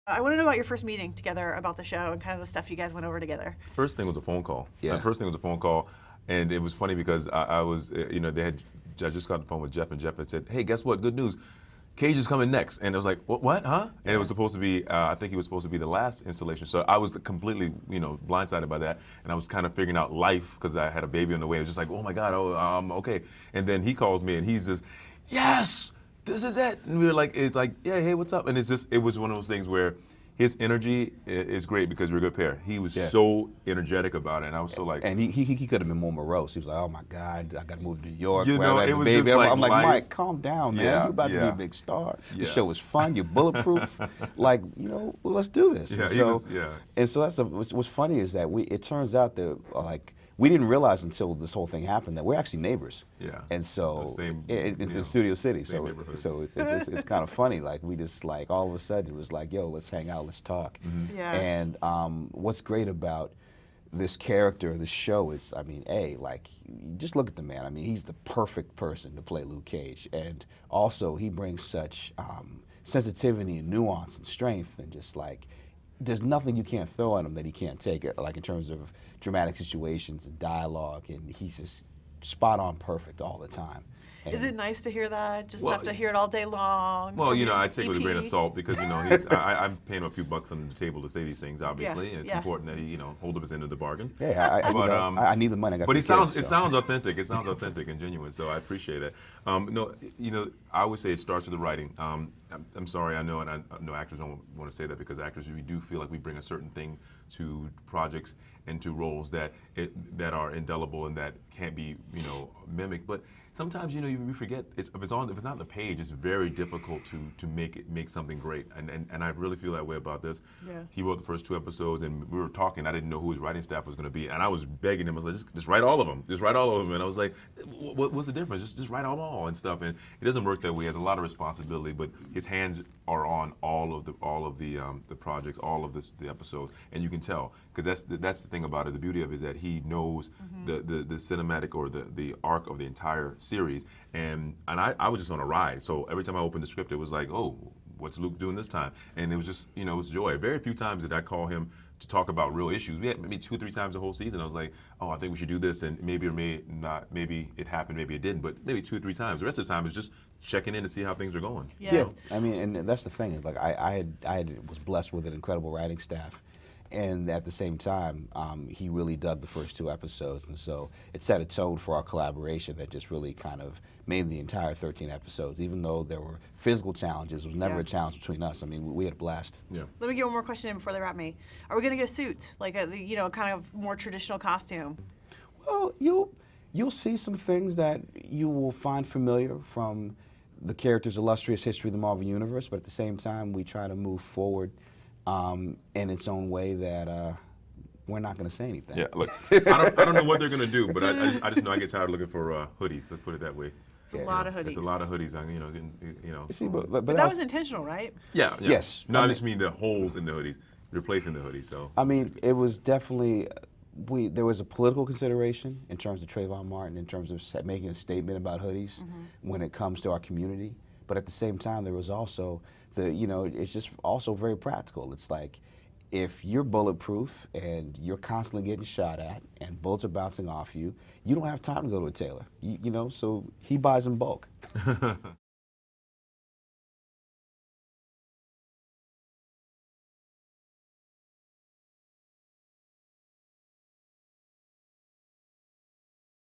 I want to know about your first meeting together about the show and kind of the stuff you guys went over together. First thing was a phone call. Yeah. The first thing was a phone call, and it was funny because I was, I just got on the phone with Jeff, and Jeff had said, "Hey, guess what? Good news. Cage is coming next." And I was like, what, huh? And it was supposed to be, I think he was supposed to be the last installation. So I was completely, blindsided by that. And I was kind of figuring out life because I had a baby on the way. I was just like, oh my God, okay. And then he calls me and he's just, yes, this is it. And we were like, it's like, yeah, hey, what's up? And it's just, it was one of those things where his energy is great because we're a good pair. He was so energetic about it, and I was so like. And he could have been more morose. He was like, "Oh my God, I got to move to New York." It was baby. just like I'm like, life. Mike, calm down, man. You're about to be a big star. The show is fun. You're bulletproof. Like, let's do this. And so that's what's funny is that it turns out that we didn't realize until this whole thing happened that we're actually neighbors. Yeah. And so same, it's in Studio City. So neighborhood. it's kind of funny. Like we just all of a sudden it was like, yo, let's hang out, let's talk. Mm-hmm. Yeah. And what's great about this character, this show is, just look at the man. I mean, he's the perfect person to play Luke Cage. And also he brings such sensitivity and nuance and strength and just there's nothing you can't throw at him that he can't take, like in terms of dramatic situations and dialogue, and he's just spot on perfect all the time. Is it nice to hear that? Just have to hear it all day long? Well, I take it with a grain of salt because, I'm paying him a few bucks on the table to say these things, obviously, and it's important that he, hold up his end of the bargain. Yeah, I need the money. I got but it sounds authentic. It sounds authentic and genuine, so I appreciate it. I always say it starts with the writing. I'm sorry, I know, and I know actors don't want to say that because actors, we do feel like we bring a certain thing to projects and to roles that are indelible and that can't be, mimicked. But sometimes, you forget if it's not on the page, it's very difficult to make something great. And I really feel that way about this. Yeah. He wrote the first 2 episodes, and we were talking. I didn't know who his writing staff was going to be, and I was begging him. I was like, just write all of them. Just write all of them. And I was like, what's the difference? Just write them all and stuff. And it doesn't work that way. He has a lot of responsibility, but his hands are on all of the projects, all of the episodes, and you can tell because that's the thing about it. The beauty of it is that he knows the cinematic or the arc of the entire series, and I was just on a ride. So every time I opened the script, it was like, oh, what's Luke doing this time? And it was just, it was joy. Very few times did I call him to talk about real issues. We had maybe 2 or 3 times the whole season. I was like, oh, I think we should do this, and maybe or may not, maybe it happened, maybe it didn't, but maybe 2 or 3 times. The rest of the time is just checking in to see how things are going. Yeah. I mean, and that's the thing. Like I was blessed with an incredible writing staff. And at the same time, he really dug the first 2 episodes, and so it set a tone for our collaboration that just really kind of made the entire 13 episodes. Even though there were physical challenges, it was never a challenge between us. I mean, we had a blast. Yeah. Let me get one more question in before they wrap me. Are we going to get a suit, like a kind of more traditional costume? Well, you'll see some things that you will find familiar from the character's illustrious history of the Marvel Universe, but at the same time, we try to move forward in its own way that we're not going to say anything. Yeah, look, I don't know what they're going to do, but I just know I get tired of looking for hoodies. Let's put it that way. It's a lot of hoodies. It's a lot of hoodies. See, but that was intentional, right? Yeah. Yes. No, I just mean the holes in the hoodies, replacing the hoodies. So. I mean, it was definitely. There was a political consideration in terms of Trayvon Martin, in terms of making a statement about hoodies when it comes to our community. But at the same time, there was also it's just also very practical. It's like, if you're bulletproof and you're constantly getting shot at and bullets are bouncing off you, you don't have time to go to a tailor. So he buys in bulk.